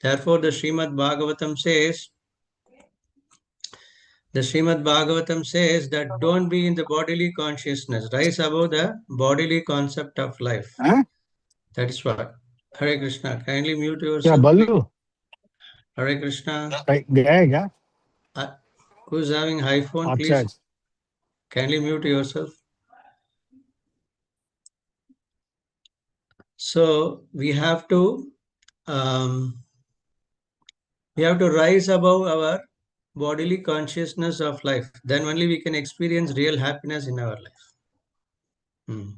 Therefore, the Srimad Bhagavatam says that don't be in the bodily consciousness, rise above the bodily concept of life. Huh? That is what. Hare Krishna. Kindly mute क्या yourself, please. Ballu Hare Krishna. गया है क्या? Who's having high phone, अच्छा please kindly mute yourself. So we have to rise above our bodily consciousness of life. Then only we can experience real happiness in our life.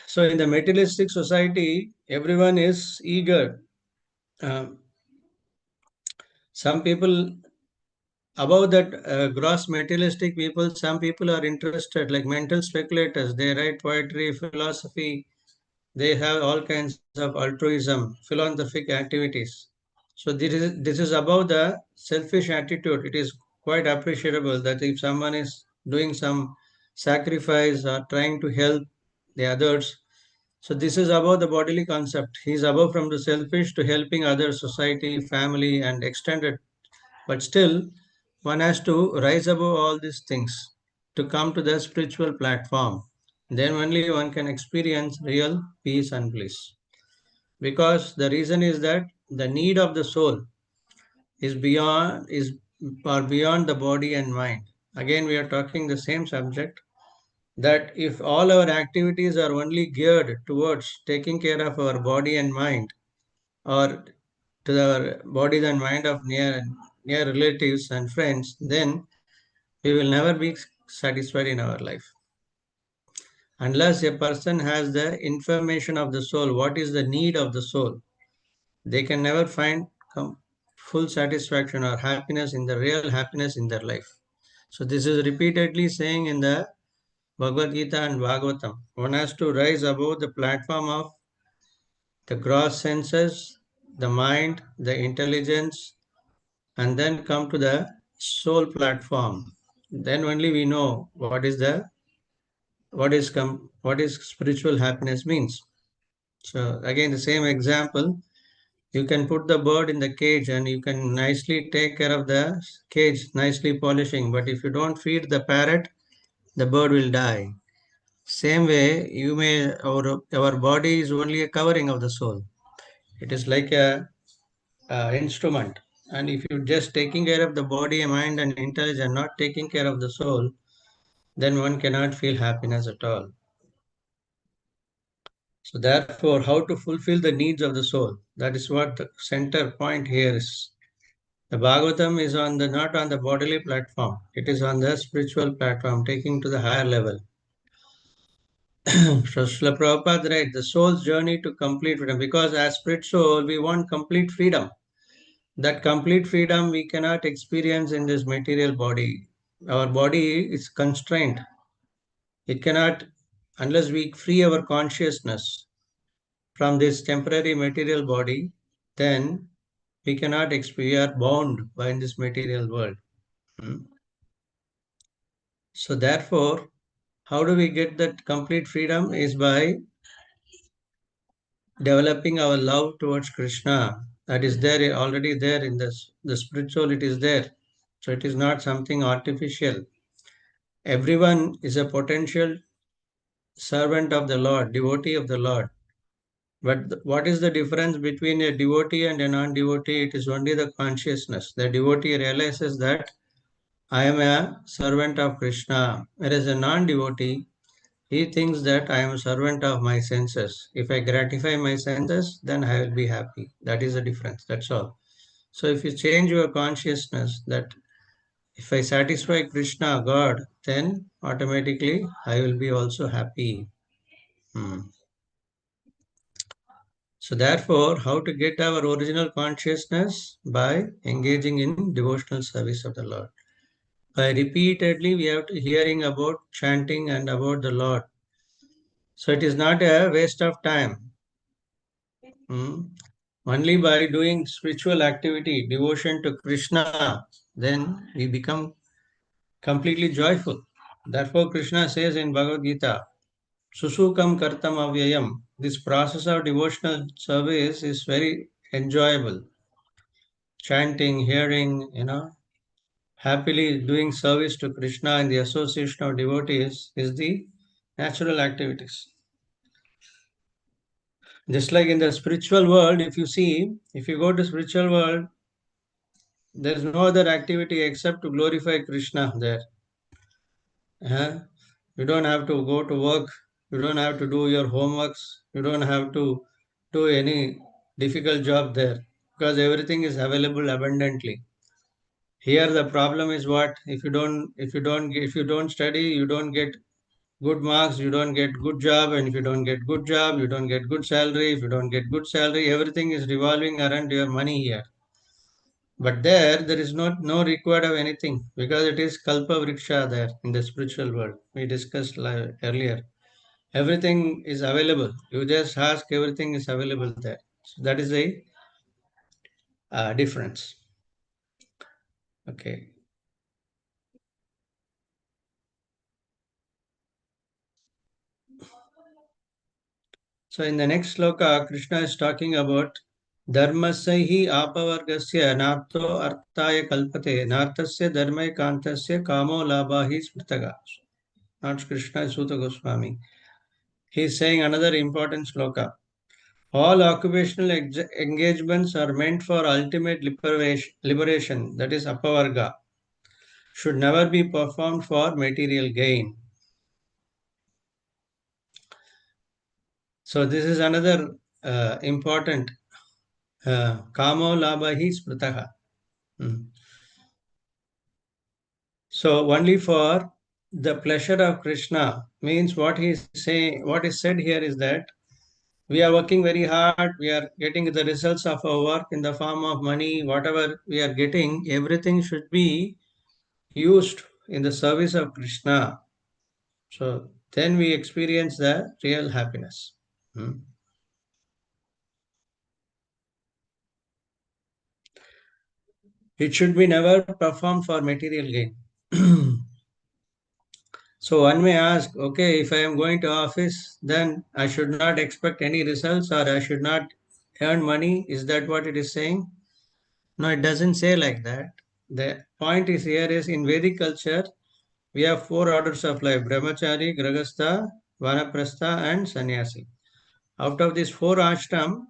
So in the materialistic society, everyone is eager. Some people above that gross materialistic people, some people are interested, like mental speculators. They write poetry, philosophy. They have all kinds of altruism, philanthropic activities. So this is above the selfish attitude. It is quite appreciable that if someone is doing some sacrifice or trying to help the others, so this is above the bodily concept. He is above from the selfish to helping other society, family, and extended. But still, one has to rise above all these things to come to the spiritual platform. Then only one can experience real peace and bliss. Because the reason is that the need of the soul is beyond the body and mind. Again, we are talking the same subject, that if all our activities are only geared towards taking care of our body and mind, or to the bodies and mind of near relatives and friends, then we will never be satisfied in our life. Unless a person has the information of the soul, what is the need of the soul, they can never find full satisfaction or happiness in the real happiness in their life. So this is repeatedly saying in the Bhagavad Gita and Bhagavatam. One has to rise above the platform of the gross senses, the mind, the intelligence, and then come to the soul platform. Then only we know what is spiritual happiness means. So again, the same example. You can put the bird in the cage and you can nicely take care of the cage, nicely polishing. But if you don't feed the parrot, the bird will die. Same way, our body is only a covering of the soul. It is like a instrument. And if you're just taking care of the body, mind, and intelligence, not taking care of the soul, then one cannot feel happiness at all. So therefore, how to fulfill the needs of the soul? That is what the center point here is. The Bhagavatam is not on the bodily platform. It is on the spiritual platform, taking to the higher level. So Srila Prabhupada writes, the soul's journey to complete freedom. Because as spirit soul, we want complete freedom. That complete freedom we cannot experience in this material body. Our body is constrained. It cannot, unless we free our consciousness from this temporary material body, then we cannot we are bound by this material world. So therefore, how do we get that complete freedom is by developing our love towards Krishna. That is there already there in the spiritual, it is there. So it is not something artificial. Everyone is a potential servant of the Lord, devotee of the Lord. But what is the difference between a devotee and a non-devotee? It is only the consciousness. The devotee realizes that I am a servant of Krishna, whereas a non-devotee, he thinks that I am a servant of my senses. If I gratify my senses, then I will be happy. That is the difference. That's all. So if you change your consciousness that if I satisfy Krishna, God, then automatically I will be also happy. So therefore, how to get our original consciousness? By engaging in devotional service of the Lord. By repeatedly we have to hearing about chanting and about the Lord. So it is not a waste of time. Only by doing spiritual activity, devotion to Krishna, then we become completely joyful. Therefore, Krishna says in Bhagavad Gita, Susukam Kartam Avyayam. This process of devotional service is very enjoyable. Chanting, hearing, happily doing service to Krishna and the association of devotees is the natural activities. Just like in the spiritual world, if you go to spiritual world, there is no other activity except to glorify Krishna there. Uh, you don't have to go to work, you don't have to do your homeworks, you don't have to do any difficult job there because everything is available abundantly. Here the problem is what if you don't study, you don't get good marks, you don't get good job, and if you don't get good job, you don't get good salary. If you don't get good salary, everything is revolving around your money here. But there is no required of anything because it is kalpa vriksha there in the spiritual world. We discussed earlier. Everything is available. You just ask, everything is available there. So that is a difference. Okay. So in the next sloka, Krishna is talking about dharmasya apavargasya nartho arthaya kalpate nartasya dharmay kantasya kamo labhahi smritaga. Not Krishna, Suta Goswami. He is saying another important sloka. All occupational engagements are meant for ultimate liberation, that is apavarga, should never be performed for material gain. So this is another important kamo labhahi smritaha. Hmm. So only for the pleasure of Krishna means what he is saying. What is said here is that we are working very hard. We are getting the results of our work in the form of money. Whatever we are getting, everything should be used in the service of Krishna. So then we experience the real happiness. Hmm. It should be never performed for material gain. So one may ask, okay, if I am going to office, then I should not expect any results or I should not earn money. Is that what it is saying? No, it doesn't say like that. The point is here is in Vedic culture, we have four orders of life: Brahmachari, Grahastha, Vanaprastha, and Sannyasi. Out of these four ashram,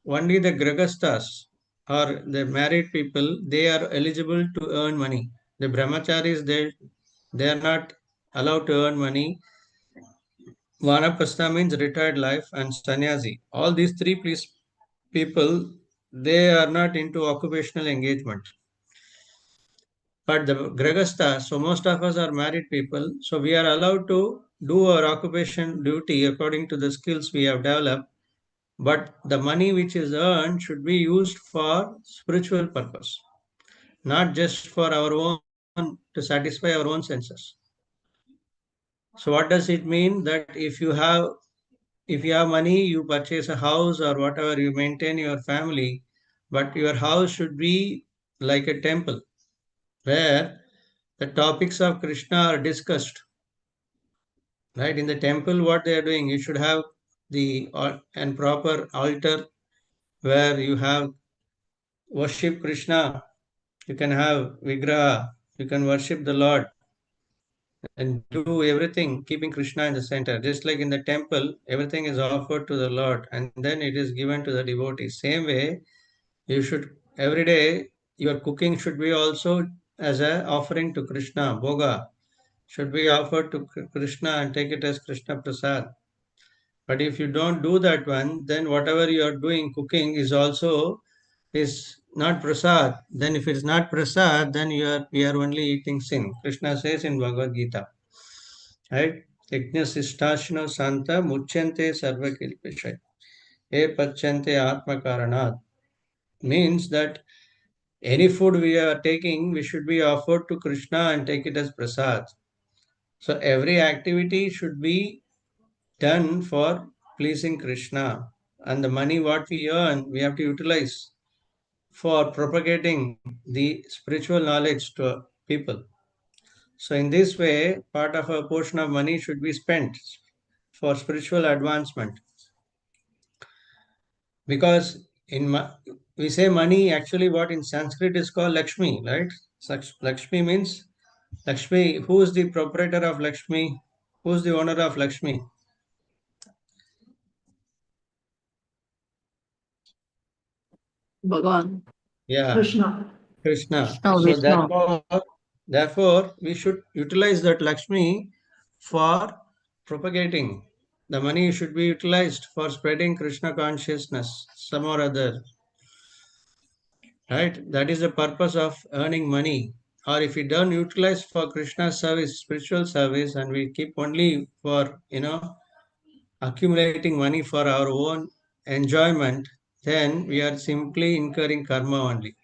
only the Grahasthas or the married people, they are eligible to earn money. The Brahmacharis, they are not allowed to earn money. Vanaprastha means retired life, and sannyasi. All these three people, they are not into occupational engagement. But the grahastha, so most of us are married people, so we are allowed to do our occupation duty according to the skills we have developed. But the money which is earned should be used for spiritual purpose, not just for our own to satisfy our own senses. So what does it mean that if you have money, you purchase a house or whatever, you maintain your family, but your house should be like a temple where the topics of Krishna are discussed. Right? In the temple, what they are doing, you should have the and proper altar where you have worship Krishna. You can have Vigraha, you can worship the Lord and do everything keeping Krishna in the center. Just like in the temple, everything is offered to the Lord and then it is given to the devotees. Same way, you should every day your cooking should be also as a offering to Krishna. Bhoga should be offered to Krishna and take it as Krishna Prasad. But if you don't do that one, then whatever you are doing, cooking is also is not prasad. Then if it's not prasad, then we are only eating sin. Krishna says in Bhagavad Gita, right? Yajnasistashno santa muchyante sarva kilpishai. E pachante atma karanat. Means that any food we are taking, we should be offered to Krishna and take it as prasad. So every activity should be done for pleasing Krishna. And the money what we earn, we have to utilize for propagating the spiritual knowledge to people. So in this way, part of a portion of money should be spent for spiritual advancement. Because we say money, actually what in Sanskrit is called Lakshmi, right? Lakshmi means Lakshmi. Who is the proprietor of Lakshmi? Who is the owner of Lakshmi? Bhagavan. Yeah, Krishna. Krishna. Krishna, So Vishnu. therefore, we should utilize that Lakshmi for propagating. The money should be utilized for spreading Krishna consciousness, some or other, right? That is the purpose of earning money. Or if we don't utilize for Krishna service, spiritual service, and we keep only for, accumulating money for our own enjoyment, then we are simply incurring karma only,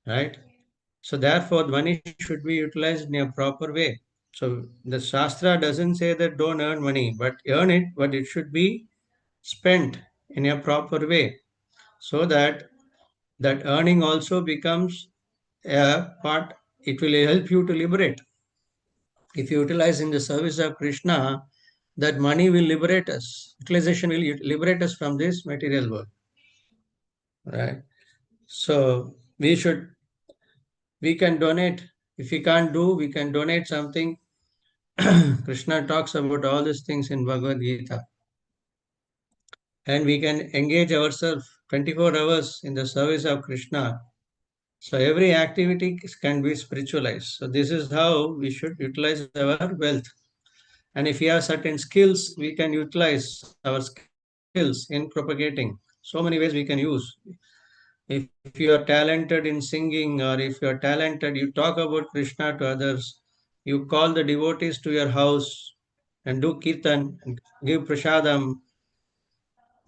right? So therefore, money should be utilized in a proper way. So the Shastra doesn't say that don't earn money, but earn it, but it should be spent in a proper way, so that that earning also becomes a part. It will help you to liberate. If you utilize in the service of Krishna, that money will liberate us. Utilization will liberate us from this material world, right? So we can donate. If we can't do, we can donate something. Krishna talks about all these things in Bhagavad Gita. And we can engage ourselves 24 hours in the service of Krishna. So every activity can be spiritualized. So this is how we should utilize our wealth. And if we have certain skills, we can utilize our skills in propagating. So many ways we can use. If you are talented in singing, or if you are talented, you talk about Krishna to others, you call the devotees to your house and do kirtan, and give prasadam,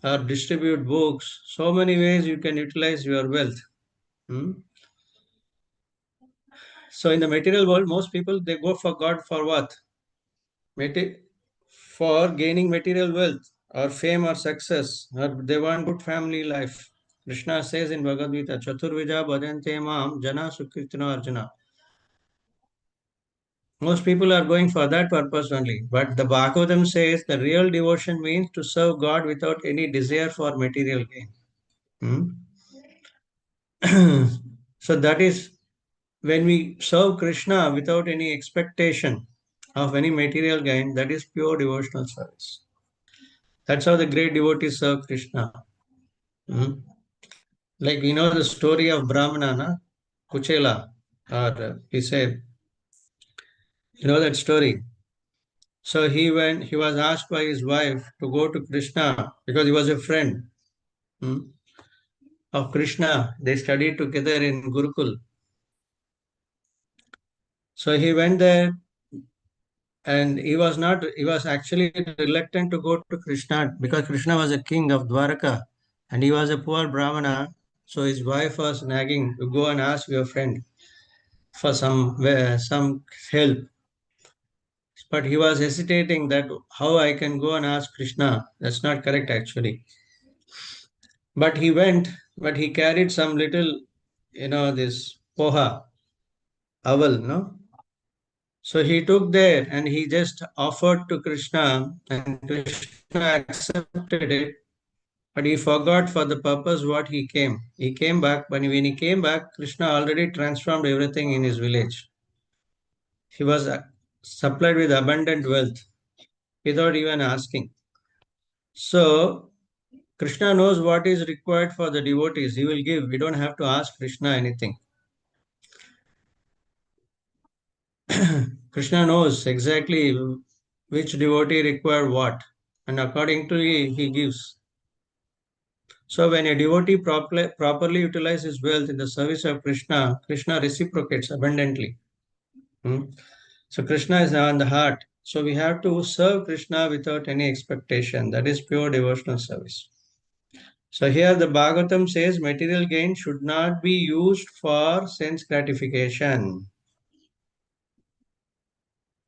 or distribute books. So many ways you can utilize your wealth. Hmm? So in the material world, most people they go for God for what? For gaining material wealth or fame or success, or they want good family life. Krishna says in Bhagavad Gita, Chaturvija bhajante mam jana sukritino arjuna. Most people are going for that purpose only. But the Bhagavatam says the real devotion means to serve God without any desire for material gain. So that is when we serve Krishna without any expectation of any material gain, that is pure devotional service. That's how the great devotees serve Krishna. Hmm. Like we know the story of Brahmana, na? Kuchela, or he said, you know that story. So he was asked by his wife to go to Krishna because he was a friend, hmm, of Krishna. They studied together in Gurukul. So he went there, and he was actually reluctant to go to Krishna because Krishna was a king of Dwaraka and he was a poor Brahmana. So his wife was nagging to go and ask your friend for some help. But he was hesitating that how I can go and ask Krishna. That's not correct actually. But he went, but he carried some little, this poha, owl, no? So he took there and he just offered to Krishna, and Krishna accepted it, but he forgot for the purpose what he came. He came back, but when he came back, Krishna already transformed everything in his village. He was supplied with abundant wealth without even asking. So Krishna knows what is required for the devotees. He will give. We don't have to ask Krishna anything. Krishna knows exactly which devotee require what, and according to he gives. So when a devotee properly utilizes his wealth in the service of Krishna, Krishna reciprocates abundantly. Hmm? So Krishna is on the heart. So we have to serve Krishna without any expectation. That is pure devotional service. So here the Bhagavatam says material gain should not be used for sense gratification.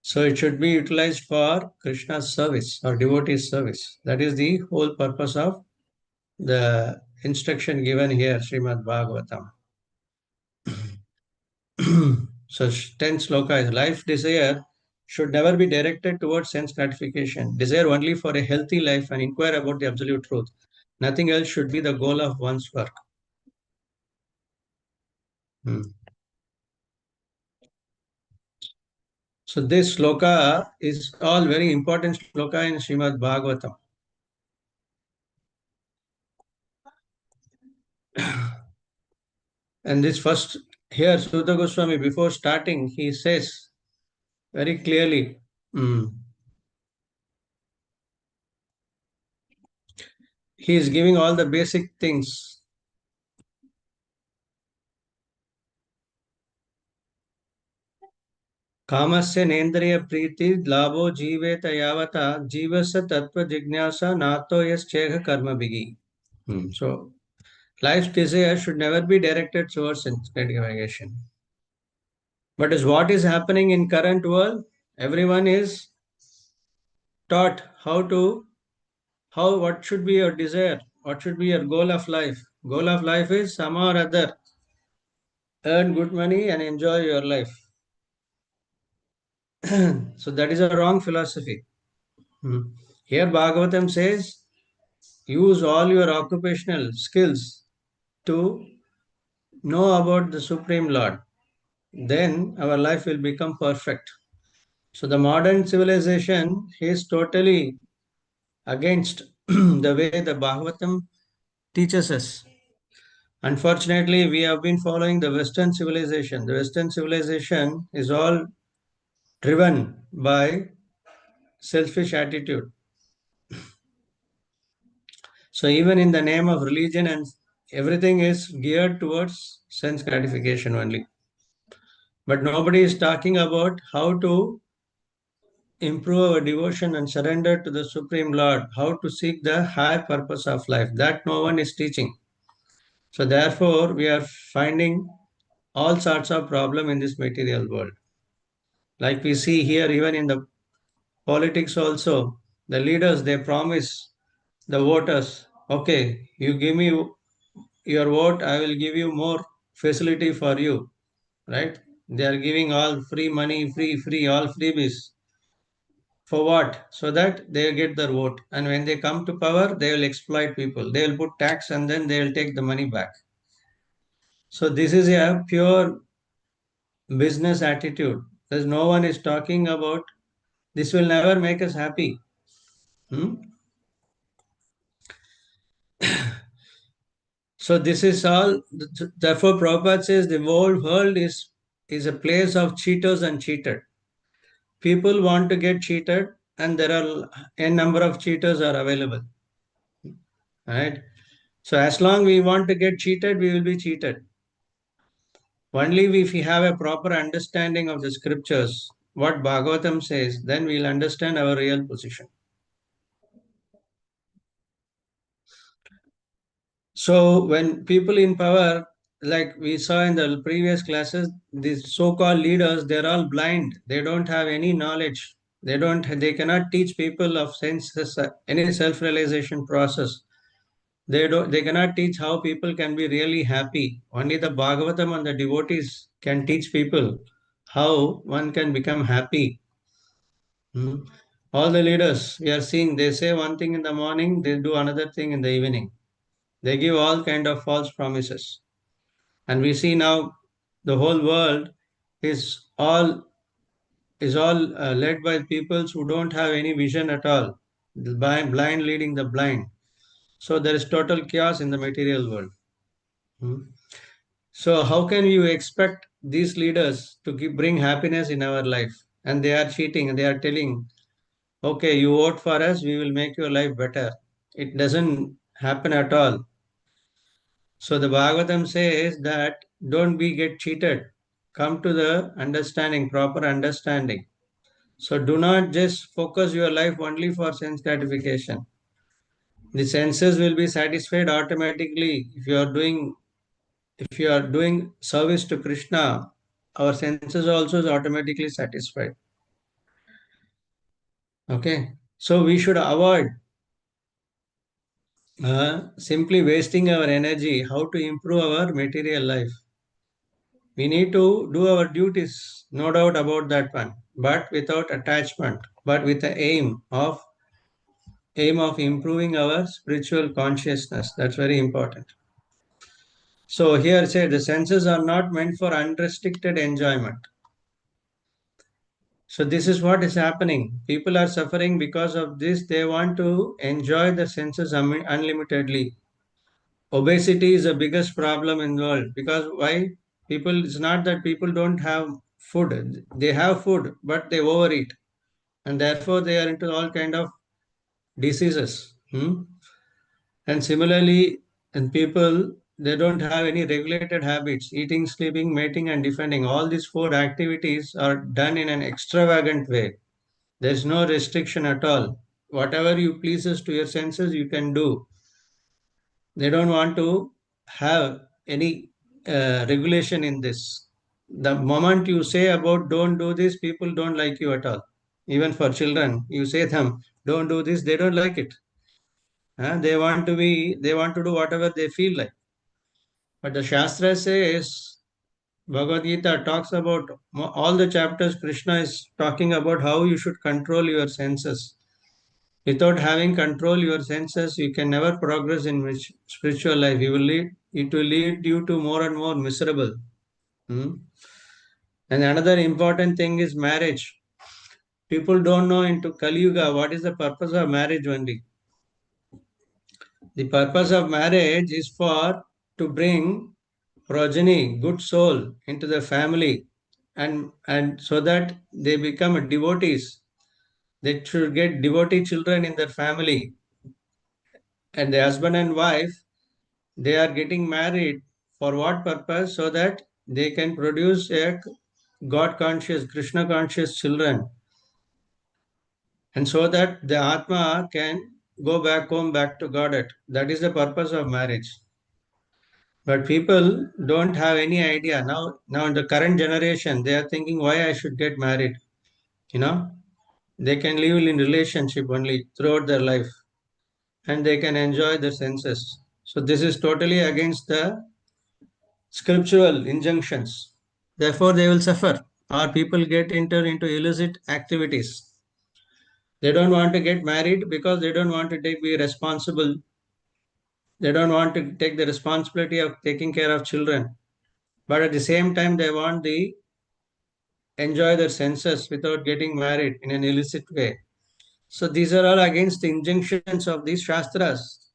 So it should be utilized for Krishna's service or devotee's service. That is the whole purpose of the instruction given here, Srimad Bhagavatam. So 10th sloka is life desire should never be directed towards sense gratification. Desire only for a healthy life and inquire about the absolute truth. Nothing else should be the goal of one's work. Hmm. So this sloka is all very important sloka in Srimad Bhagavatam. And this first, here Sutta Goswami, before starting, he says very clearly, hmm, he is giving all the basic things. कामस्य नेन्द्रिय प्रीति लाभो जीवेत यावता जीवस्य तत्व जिज्ञासा नातो यश्चेह कर्म बिगी. So life's desire should never be directed towards sense gratification. But is what is happening in current world? Everyone is taught what should be your desire, what should be your goal of life. Goal of life is somehow or other earn good money and enjoy your life. So that is a wrong philosophy. Hmm. Here Bhagavatam says use all your occupational skills to know about the Supreme Lord. Then our life will become perfect. So the modern civilization is totally against the way the Bhagavatam teaches us. Unfortunately, we have been following the Western civilization. The Western civilization is all driven by selfish attitude. So even in the name of religion and everything is geared towards sense gratification only. But nobody is talking about how to improve our devotion and surrender to the Supreme Lord, how to seek the higher purpose of life. That no one is teaching. So therefore, we are finding all sorts of problem in this material world. Like we see here, even in the politics also, the leaders, they promise the voters, okay, you give me your vote, I will give you more facility for you, right? They are giving all free money, free, all freebies. For what? So that they get their vote. And when they come to power, they will exploit people. They will put tax and then they will take the money back. So this is a pure business attitude. There's no one is talking about this will never make us happy. Hmm? So this is all. Therefore, Prabhupada says the whole world is a place of cheaters and cheated. People want to get cheated, and there are a number of cheaters are available. Right. So as long we want to get cheated, we will be cheated. Only if we have a proper understanding of the scriptures, what Bhagavatam says, then we'll understand our real position. So when people in power, like we saw in the previous classes, these so-called leaders, they're all blind. They don't have any knowledge. They cannot teach people of senses, any self-realization process. They cannot teach how people can be really happy. Only the Bhagavatam and the devotees can teach people how one can become happy. Hmm. All the leaders we are seeing, they say one thing in the morning, they do another thing in the evening. They give all kind of false promises. And we see now the whole world is all led by peoples who don't have any vision at all. The blind leading the blind. So there is total chaos in the material world. Hmm. So how can you expect these leaders to bring happiness in our life? And they are cheating and they are telling, okay, you vote for us, we will make your life better. It doesn't happen at all. So the Bhagavatam says that don't be get cheated. Come to the understanding, proper understanding. So do not just focus your life only for sense gratification. The senses will be satisfied automatically if you are doing service to Krishna. Our senses also is automatically satisfied. Okay, so we should avoid simply wasting our energy. How to improve our material life? We need to do our duties, no doubt about that one, but without attachment, but with the aim of aim of improving our spiritual consciousness. That's very important. So here say the senses are not meant for unrestricted enjoyment. So this is what is happening. People are suffering because of this. They want to enjoy the senses unlimitedly. Obesity is the biggest problem in the world because why? People, it's not that people don't have food. They have food, but they overeat. And therefore they are into all kind of diseases. And similarly, in people, they don't have any regulated habits. Eating, sleeping, mating, and defending. All these four activities are done in an extravagant way. There's no restriction at all. Whatever you pleases to your senses, you can do. They don't want to have any regulation in this. The moment you say about don't do this, people don't like you at all. Even for children, you say them don't do this, they don't like it. They want to do whatever they feel like. But the Shastra says, Bhagavad Gita talks about all the chapters. Krishna is talking about how you should control your senses. Without having control your senses, you can never progress in spiritual life. It will lead you to more and more miserable. Hmm? And another important thing is marriage. People don't know into Kali Yuga what is the purpose of marriage only. The purpose of marriage is for to bring progeny, good soul into the family, and so that they become devotees. They should get devotee children in their family, and the husband and wife they are getting married for what purpose? So that they can produce a God conscious, Krishna conscious children, and so that the Atma can go back home, back to Godhead. That is the purpose of marriage. But people don't have any idea now. Now in the current generation, they are thinking why I should get married. You know, they can live in relationship only throughout their life, and they can enjoy their senses. So this is totally against the scriptural injunctions. Therefore, they will suffer, or people get into illicit activities. They don't want to get married because they don't want to be responsible. They don't want to take the responsibility of taking care of children. But at the same time, they want the enjoy their senses without getting married in an illicit way. So these are all against the injunctions of these shastras.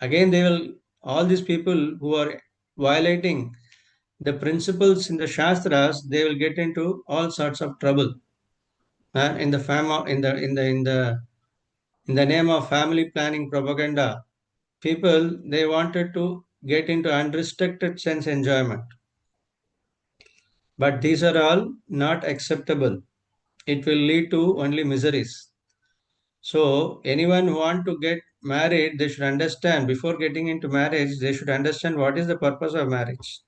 Again, they will all these people who are violating the principles in the shastras, they will get into all sorts of trouble. In the in the name of family planning propaganda, people they wanted to get into unrestricted sense enjoyment. But these are all not acceptable. It will lead to only miseries. So anyone who want to get married, they should understand before getting into marriage, they should understand what is the purpose of marriage.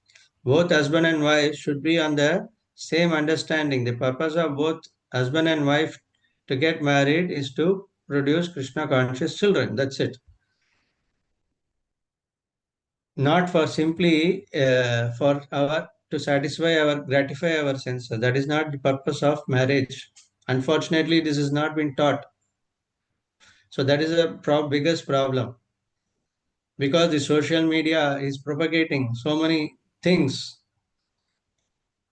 Both husband and wife should be on the same understanding. The purpose of both husband and wife to get married is to produce Krishna conscious children. That's it. Not for simply for our to satisfy our gratify our senses. That is not the purpose of marriage. Unfortunately, this has not been taught. So that is a biggest problem because the social media is propagating so many things,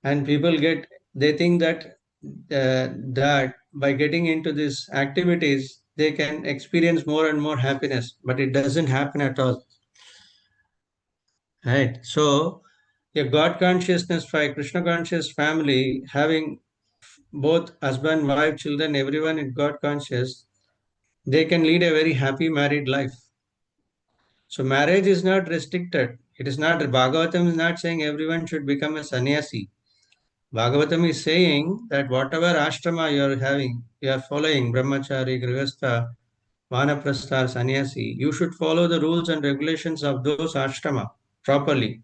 and people get they think that by getting into these activities they can experience more and more happiness, but it doesn't happen at all. Right. So a God consciousness by Krishna conscious family having both husband, wife, children, everyone in God conscious, they can lead a very happy married life. So marriage is not restricted. It is not Bhagavatam is not saying everyone should become a sannyasi. Bhagavatam is saying that whatever ashrama you are having, you are following brahmachari, grihastha, vanaprastha, sannyasi, you should follow the rules and regulations of those ashrama properly.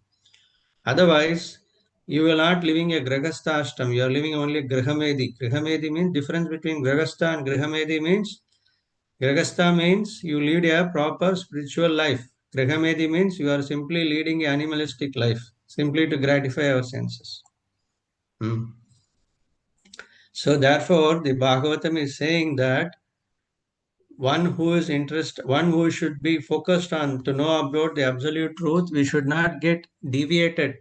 Otherwise, you will not living a grihastha ashram. You are living only a grihamedi. Grihamedi means difference between grihastha and grihamedi means grihastha means you lead a proper spiritual life. Grihamedi means you are simply leading a animalistic life, simply to gratify our senses. Hmm. So therefore, the Bhagavatam is saying that one who is interested, one who should be focused on to know about the absolute truth, we should not get deviated,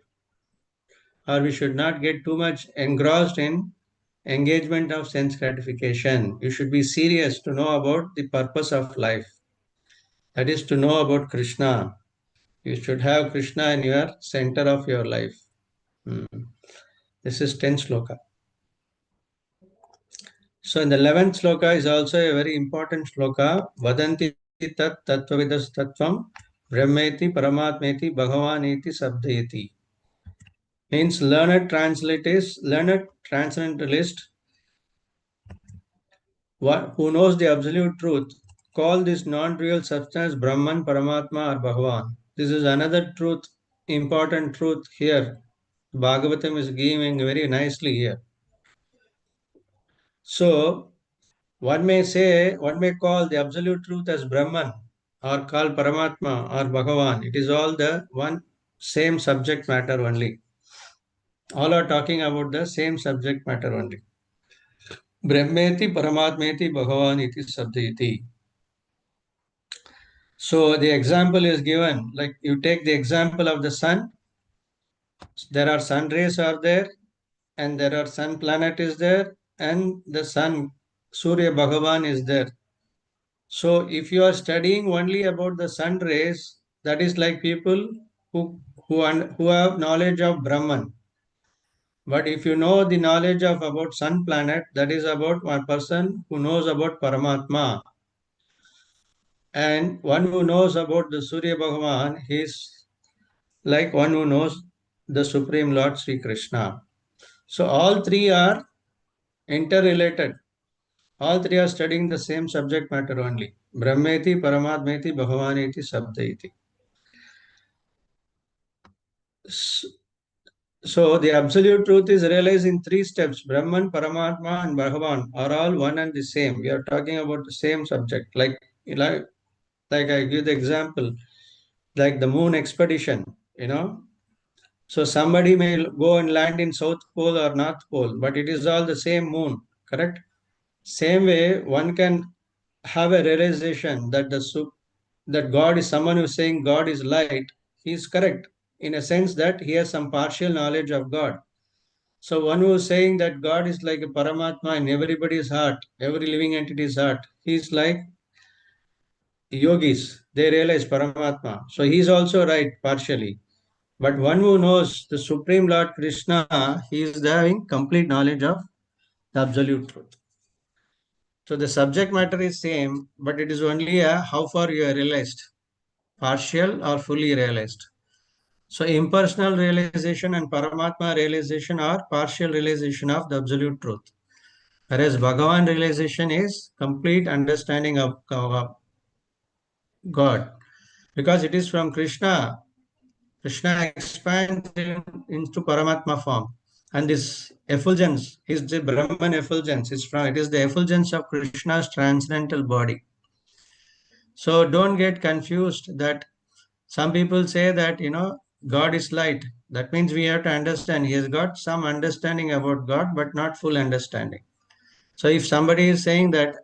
or we should not get too much engrossed in engagement of sense gratification. You should be serious to know about the purpose of life. That is to know about Krishna. You should have Krishna in your center of your life. Hmm. This is 10th sloka. So in the 11th sloka is also a very important sloka. Vadanti tat tattvavidas tattvam brahmeti paramatmeti bhagavaneti sabdayeti. Means learned transcendentalist who knows the absolute truth call this non-real substance Brahman, Paramatma or Bhagavan. This is another truth, important truth here. Bhagavatam is giving very nicely here. So one may call the absolute truth as Brahman or call Paramatma or Bhagavan. It is all the one same subject matter only. All are talking about the same subject matter only. Brahmeti Paramatmeti Bhagavan iti sabditi. So the example is given, like you take the example of the sun, there are sun rays are there, and there are sun planet is there, and the sun, Surya Bhagavan is there. So if you are studying only about the sun rays, that is like people who have knowledge of Brahman. But if you know the knowledge of about sun planet, that is about one person who knows about Paramatma. And one who knows about the Surya Bhagavan, he is like one who knows the Supreme Lord Sri Krishna. So all three are interrelated. All three are studying the same subject matter only. Brahmeti, Paramatmeti, Bhagavaneti, Sabdaiti. So the absolute truth is realized in three steps. Brahman, Paramatma, and Bhagavan are all one and the same. We are talking about the same subject. Like I give the example, like the moon expedition, you know. So somebody may go and land in South Pole or North Pole, but it is all the same moon, correct? Same way, one can have a realization that that God is someone who is saying God is light. He is correct in a sense that he has some partial knowledge of God. So one who is saying that God is like a Paramatma in everybody's heart, every living entity's heart, he is like yogis. They realize Paramatma. So he is also right partially. But one who knows the Supreme Lord Krishna, he is having complete knowledge of the absolute truth. So the subject matter is same, but it is only how far you are realized, partial or fully realized. So impersonal realization and Paramatma realization are partial realization of the absolute truth. Whereas Bhagavan realization is complete understanding of God. Because it is from Krishna, Krishna expands into Paramatma form. And this effulgence is the Brahman effulgence. It is the effulgence of Krishna's transcendental body. So don't get confused that some people say that, God is light. That means we have to understand he has got some understanding about God, but not full understanding. So if somebody is saying that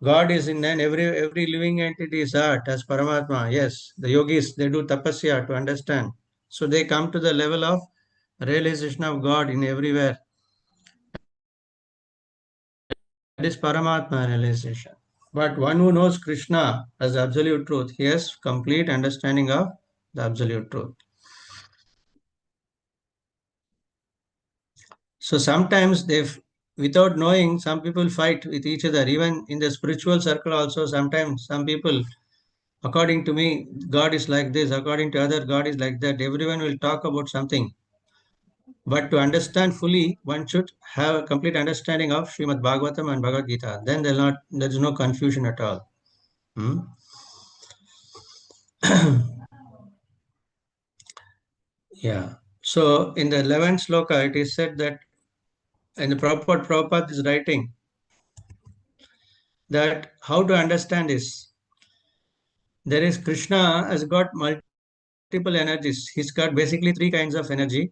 God is in every living entity's heart as Paramatma, yes, the yogis they do tapasya to understand. So they come to the level of realization of God in everywhere. That is Paramatma realization. But one who knows Krishna as absolute truth, he has complete understanding of the absolute truth. So sometimes without knowing, some people fight with each other. Even in the spiritual circle also, sometimes some people, according to me, God is like this, according to other, God is like that. Everyone will talk about something. But to understand fully, one should have a complete understanding of Srimad Bhagavatam and Bhagavad Gita. Then there is no confusion at all. Hmm? Yeah. So in the 11th sloka, it is said that, and the Prabhupada is writing that how to understand this. There is Krishna has got multiple energies. He's got basically three kinds of energy.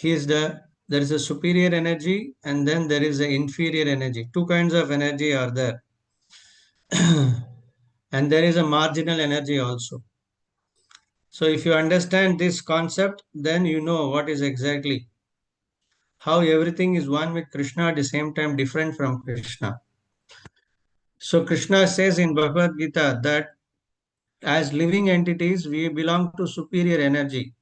There is a superior energy and then there is an inferior energy. Two kinds of energy are there. and there is a marginal energy also. So if you understand this concept, then you know what is exactly how everything is one with Krishna, at the same time different from Krishna. So Krishna says in Bhagavad Gita that as living entities, we belong to superior energy.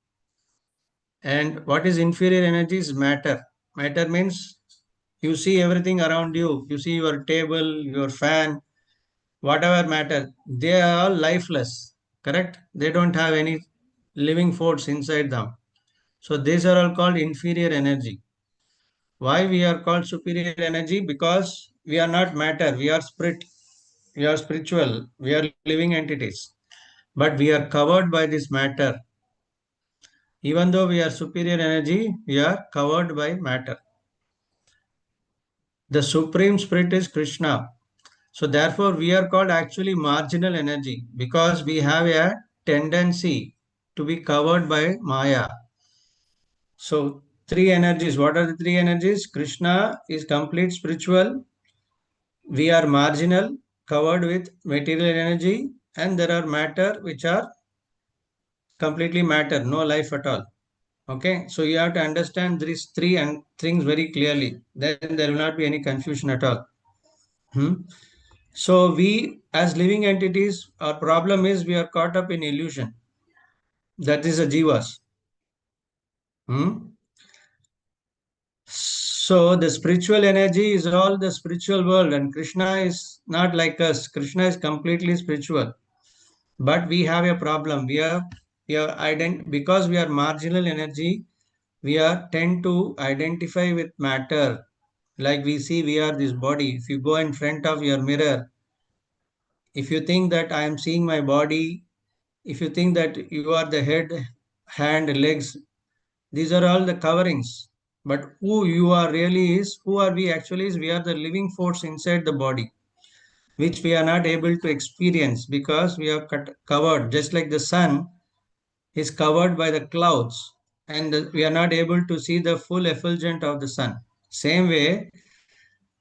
And what is inferior energy is matter. Matter means you see everything around you. You see your table, your fan, whatever matter. They are all lifeless, correct? They don't have any living force inside them. So these are all called inferior energy. Why we are called superior energy? Because we are not matter, we are spirit, we are spiritual, we are living entities. But we are covered by this matter. Even though we are superior energy, we are covered by matter. The supreme spirit is Krishna. So therefore, we are called actually marginal energy because we have a tendency to be covered by Maya. So three energies. What are the three energies? Krishna is complete spiritual. We are marginal, covered with material energy, and there are matter which are completely matter, no life at all. Okay, so you have to understand these three and things very clearly. Then there will not be any confusion at all. Hmm? So we, as living entities, our problem is we are caught up in illusion. That is a jivas. Hmm? So the spiritual energy is all the spiritual world, and Krishna is not like us. Krishna is completely spiritual. But we have a problem. We are because we are marginal energy. We are tend to identify with matter. Like we see, we are this body. If you go in front of your mirror, if you think that I am seeing my body, if you think that you are the head, hand, legs, these are all the coverings. But who you are really is, who are we actually is, we are the living force inside the body, which we are not able to experience because we are covered. Just like the sun is covered by the clouds, and we are not able to see the full effulgence of the sun. Same way,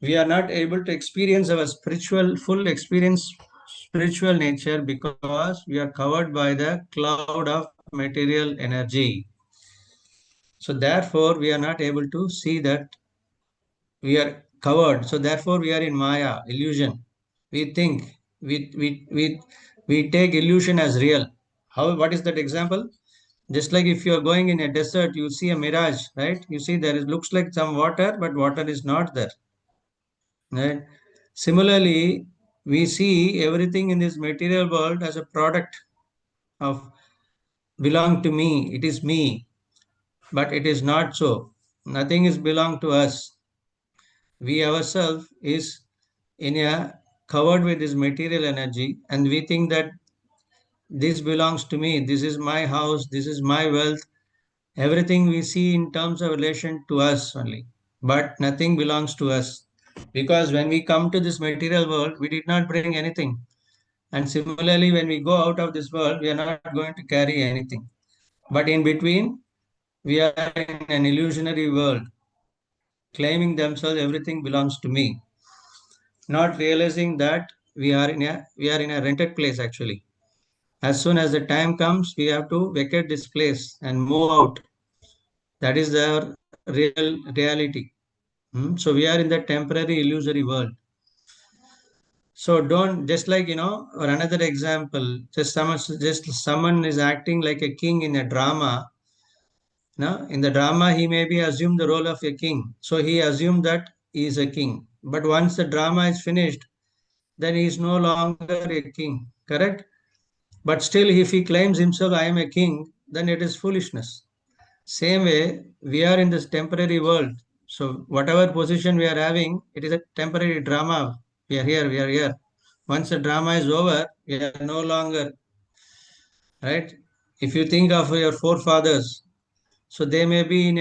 we are not able to experience our spiritual, full experience, spiritual nature because we are covered by the cloud of material energy. So therefore, we are not able to see that we are covered. So therefore, we are in Maya, illusion. We think, we take illusion as real. How? What is that example? Just like if you are going in a desert, you see a mirage, right? You see there is looks like some water, but water is not there. Right? Similarly, we see everything in this material world as a product of belong to me. It is me, but it is not so. Nothing is belong to us. We ourselves is in a covered with this material energy, and we think that this belongs to me. This is my house. This is my wealth. Everything we see in terms of relation to us only, but nothing belongs to us. Because when we come to this material world, we did not bring anything. And similarly, when we go out of this world, we are not going to carry anything. But in between, we are in an illusionary world, claiming themselves everything belongs to me, not realizing that we are in a rented place actually. As soon as the time comes, we have to vacate this place and move out. That is the real reality. So we are in the temporary illusory world. So don't just like or another example, just someone is acting like a king in a drama. Now in the drama he maybe assumed the role of a king. So he assumed that he is a king. But once the drama is finished, then he is no longer a king. Correct? But still if he claims himself I am a king, then it is foolishness. Same way, we are in this temporary world. So whatever position we are having, it is a temporary drama. We are here, we are here. Once the drama is over, we are no longer, right? If you think of your forefathers, so they may be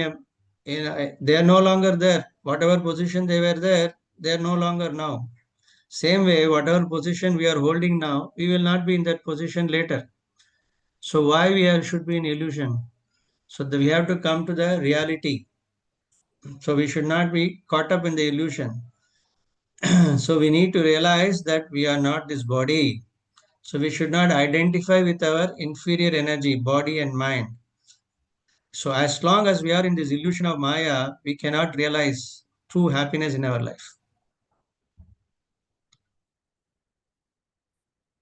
they are no longer there. Whatever position they were there, they are no longer now. Same way, whatever position we are holding now, we will not be in that position later. So why should be in illusion? So we have to come to the reality. So we should not be caught up in the illusion. So we need to realize that we are not this body. So we should not identify with our inferior energy, body and mind. So as long as we are in this illusion of Maya, we cannot realize true happiness in our life.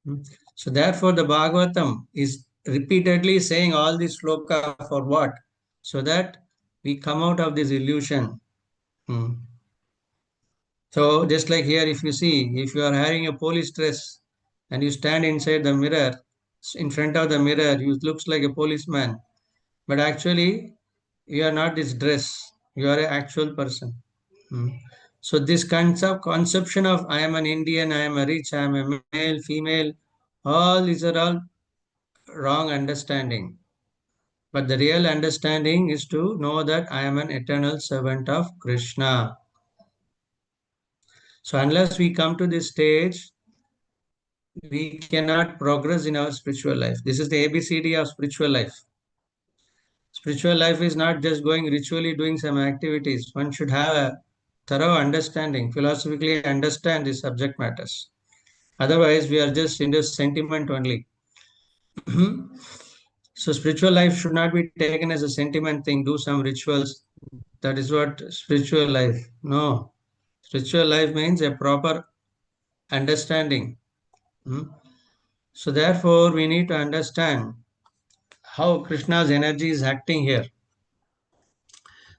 Hmm. So therefore the Bhagavatam is repeatedly saying all this sloka for what? So that we come out of this illusion. Hmm. So just like here, if you see, if you are wearing a police dress and you stand inside the mirror, in front of the mirror, you looks like a policeman, but actually you are not this dress. You are an actual person. Hmm. So this conception of I am an Indian, I am a rich, I am a male, female, all these are all wrong understanding. But the real understanding is to know that I am an eternal servant of Krishna. So unless we come to this stage, we cannot progress in our spiritual life. This is the ABCD of spiritual life. Spiritual life is not just going ritually doing some activities. One should have a thorough understanding, philosophically understand the subject matters. Otherwise, we are just in this sentiment only. So, spiritual life should not be taken as a sentiment thing, do some rituals. That is what spiritual life. No. Spiritual life means a proper understanding. Hmm. So, therefore, we need to understand how Krishna's energy is acting here.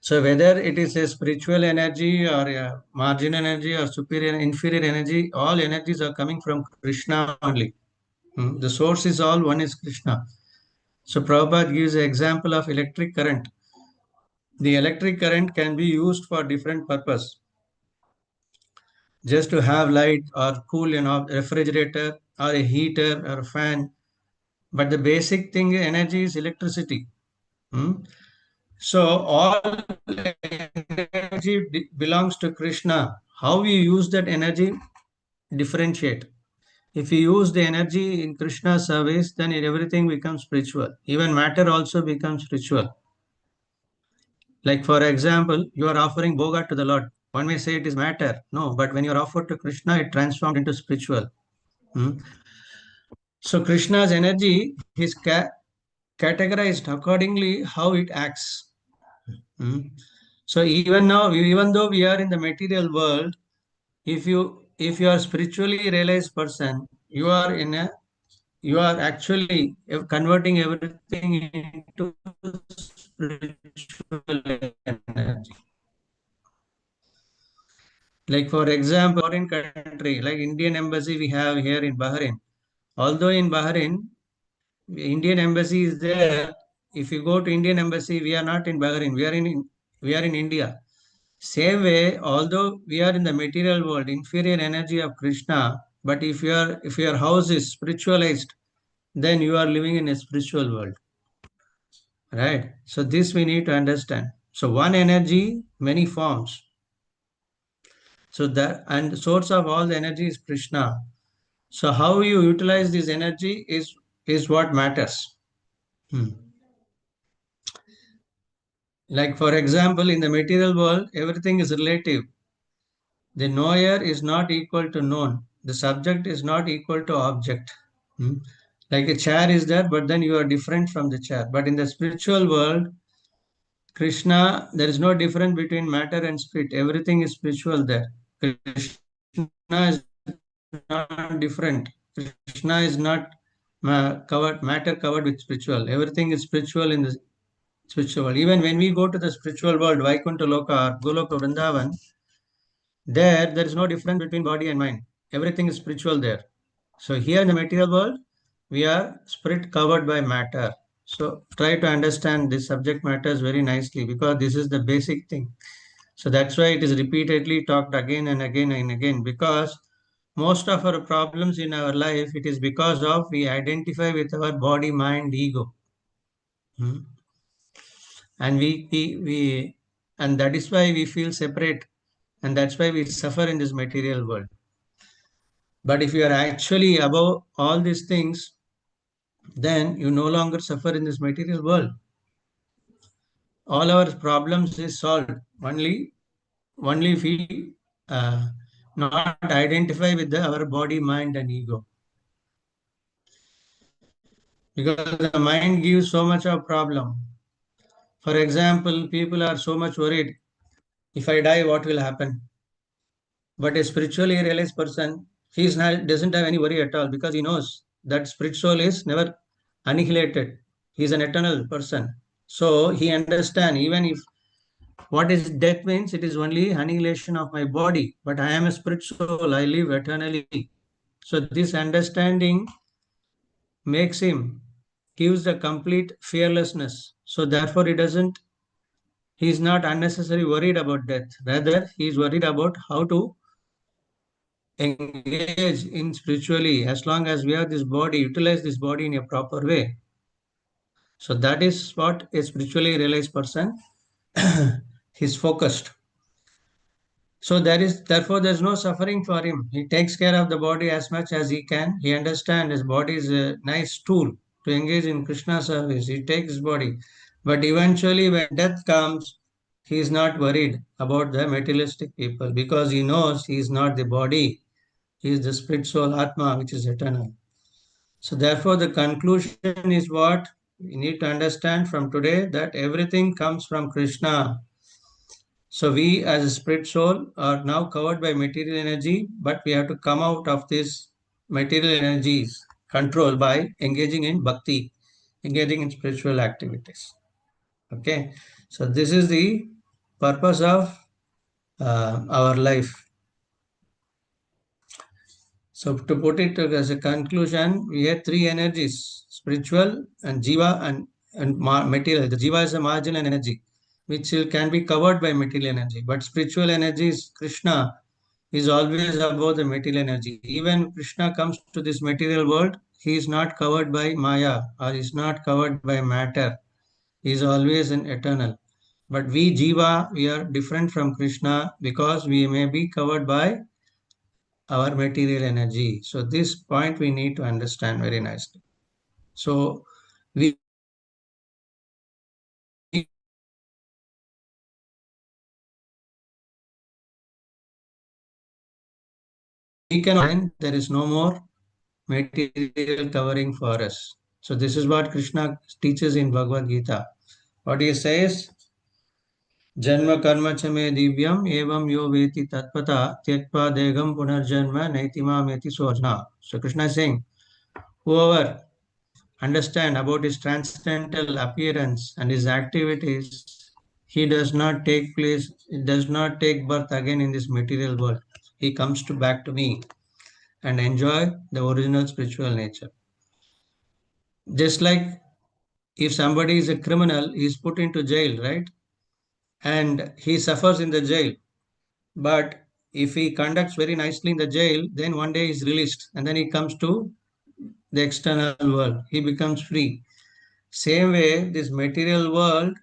So whether it is a spiritual energy or a marginal energy or superior, inferior energy, all energies are coming from Krishna only. The source is all, one is Krishna. So Prabhupada gives an example of electric current. The electric current can be used for different purpose. Just to have light or cool, refrigerator or a heater or a fan. But the basic thing, energy is electricity. Hmm? So all energy belongs to Krishna. How we use that energy differentiate. If we use the energy in Krishna's service, then everything becomes spiritual. Even matter also becomes spiritual. Like for example, you are offering bhoga to the Lord. One may say it is matter. No, but when you are offered to Krishna, it transformed into spiritual. Hmm? So Krishna's energy is categorized accordingly how it acts. Hmm? So even now, even though we are in the material world, if you are spiritually realized person, you are actually converting everything into spiritual energy. Like for example, foreign country like Indian embassy we have here in Bahrain. Although in Bahrain, Indian embassy is there. If you go to Indian embassy, we are not in Bahrain. We are in India. Same way, although we are in the material world, inferior energy of Krishna, but if your house is spiritualized, then you are living in a spiritual world, right? So this we need to understand. So one energy, many forms. So that and the source of all the energy is Krishna. So how you utilize this energy is what matters. Hmm. Like for example, in the material world, everything is relative. The knower is not equal to known. The subject is not equal to object. Hmm. Like a chair is there, but then you are different from the chair. But in the spiritual world, Krishna, there is no difference between matter and spirit. Everything is spiritual there. Krishna is not different. Krishna is not matter covered with spiritual. Everything is spiritual in the spiritual world. Even when we go to the spiritual world, Vaikuntha Loka or Goloka Vrindavan, there is no difference between body and mind. Everything is spiritual there. So here in the material world, we are spirit covered by matter. So try to understand this subject matters very nicely because this is the basic thing. So that's why it is repeatedly talked again and again and again because most of our problems in our life, it is because of we identify with our body, mind, ego. Hmm. And and that is why we feel separate and that's why we suffer in this material world. But if you are actually above all these things, then you no longer suffer in this material world. All our problems is solved only if we uh, not identify with our body, mind, and ego. Because the mind gives so much of problem. For example, people are so much worried, if I die, what will happen? But a spiritually realized person, doesn't have any worry at all because he knows that spirit soul is never annihilated. He is an eternal person. So he understands even if what is death means, it is only annihilation of my body, but I am a spirit soul, I live eternally. So this understanding makes him, gives the complete fearlessness. So therefore he is not unnecessarily worried about death. Rather, he is worried about how to engage in spiritually as long as we have this body, utilize this body in a proper way. So that is what a spiritually realized person is focused. So therefore there's no suffering for him. He takes care of the body as much as he can. He understands his body is a nice tool to engage in Krishna service. He takes his body. But eventually when death comes, he is not worried about the materialistic people because he knows he is not the body. He is the spirit soul Atma, which is eternal. So therefore the conclusion is what we need to understand from today, that everything comes from Krishna. So we as a spirit soul are now covered by material energy, but we have to come out of this material energies control by engaging in bhakti, engaging in spiritual activities. Okay. So this is the purpose of our life. So to put it as a conclusion, we had three energies: spiritual and jiva and material. The jiva is a marginal energy, which can be covered by material energy. But spiritual energy is Krishna, is always above the material energy. Even Krishna comes to this material world, he is not covered by Maya or is not covered by matter. He is always an eternal. But we Jiva, we are different from Krishna because we may be covered by our material energy. So this point we need to understand very nicely. So we we can find there is no more material covering for us. So this is what Krishna teaches in Bhagavad Gita. What he says, Janma karma cha me divyam evam yo veti tatpata tyakpa degam punarjanma naitima meti sojna. So Krishna is saying, whoever understand about his transcendental appearance and his activities, he does not take place, he does not take birth again in this material world. He comes back to me and enjoy the original spiritual nature. Just like if somebody is a criminal, he is put into jail, right? And he suffers in the jail. But if he conducts very nicely in the jail, then one day he's released and then he comes to the external world. He becomes free. Same way, this material world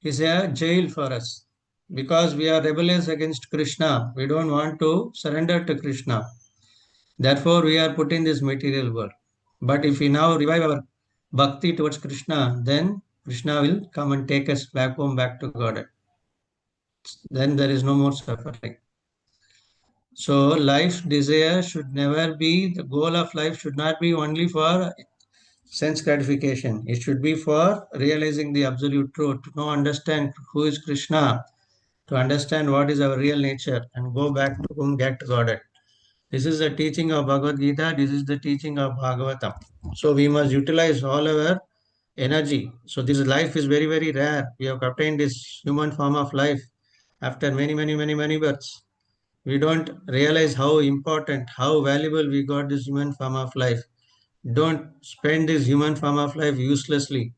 is a jail for us because we are rebellious against Krishna. We don't want to surrender to Krishna. Therefore, we are put in this material world. But if we now revive our bhakti towards Krishna, then Krishna will come and take us back home, back to God. Then there is no more suffering. So life's desire should never be, the goal of life should not be only for sense gratification. It should be for realizing the absolute truth, to know, understand who is Krishna, to understand what is our real nature and go back to whom, get to God. This is the teaching of Bhagavad Gita. This is the teaching of Bhagavatam. So we must utilize all our energy. So this life is very, very rare. We have obtained this human form of life after many, many, many, many births. We don't realize how important, how valuable we got this human form of life. Don't spend this human form of life uselessly,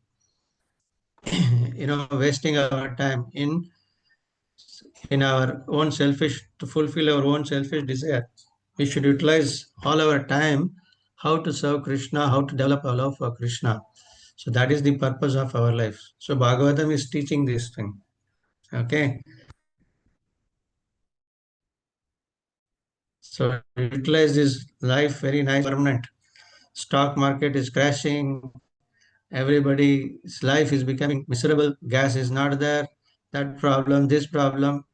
wasting our time in our own selfish, to fulfill our own selfish desire. We should utilize all our time how to serve Krishna, how to develop our love for Krishna. So that is the purpose of our life. So Bhagavatam is teaching this thing. Okay. So utilize this life very nice, permanent. Stock market is crashing. Everybody's life is becoming miserable. Gas is not there. That problem, this problem.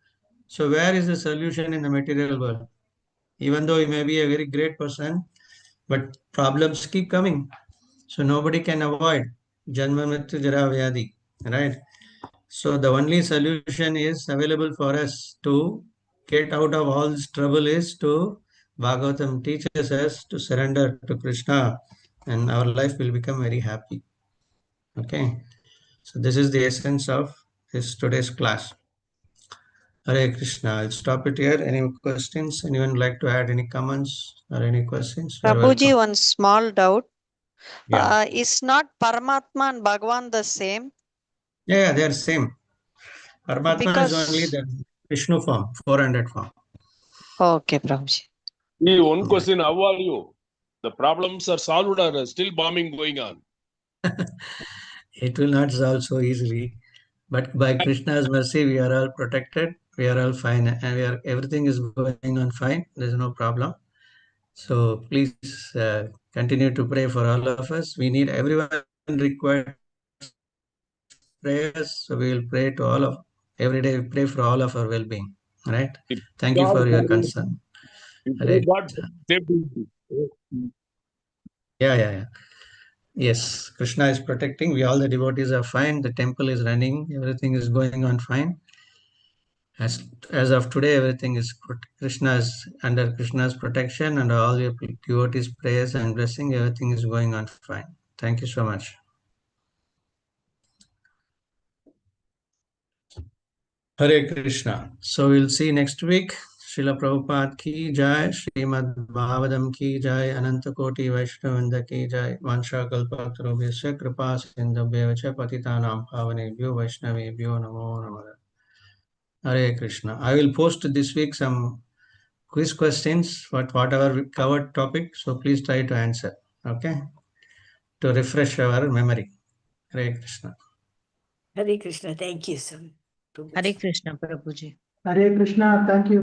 So where is the solution in the material world? Even though you may be a very great person, but problems keep coming. So nobody can avoid Janma Mrityu Jara Vyadi, right? So the only solution is available for us to get out of all this trouble is to Bhagavatam teaches us to surrender to Krishna and our life will become very happy. Okay. So this is the essence of this today's class. Hare Krishna. I'll stop it here. Any questions? Anyone like to add any comments or any questions? You're Prabhuji, welcome. one small doubt. Yeah. Is not Paramatma and Bhagavan the same? Yeah, they are same. Paramatma is only Because, the Vishnu form, 400 form. okay, Prabhuji. One Yeah. question, how are you? The problems are solved or still bombing going on? It will not solve so easily. But by Krishna's mercy, we are all protected. We are all fine, and everything is going on fine. There is no problem. So please continue to pray for all of us. We need everyone requires prayers. So we will pray to all of every day. We pray for all of our well-being. Right. Thank you God, for your concern. Hare God, Krishna. safety. Yeah. Yes, Krishna is protecting. We all the devotees are fine. The temple is running. Everything is going on fine. As of today, everything is Krishna's under Krishna's protection and all your devotees' prayers and blessing. Everything is going on fine. Thank you so much. Hare Krishna. So we'll see next week. Srila Prabhupada ki jai, Srimad Bhagavadham ki jai, Ananta Koti Vaishnavinda ki jai, Vansha Kalpatarubhyasya Kripa Sindhabhya Patitanam Pavanebhyo Vaishnavebhyo Namo Namaha. Hare Krishna. I will post this week some quiz questions for whatever we covered topic. So please try to answer. Okay. To refresh our memory. Hare Krishna. Hare Krishna. Thank you, sir. Hare Krishna, Prabhuji. Hare Krishna. Thank you.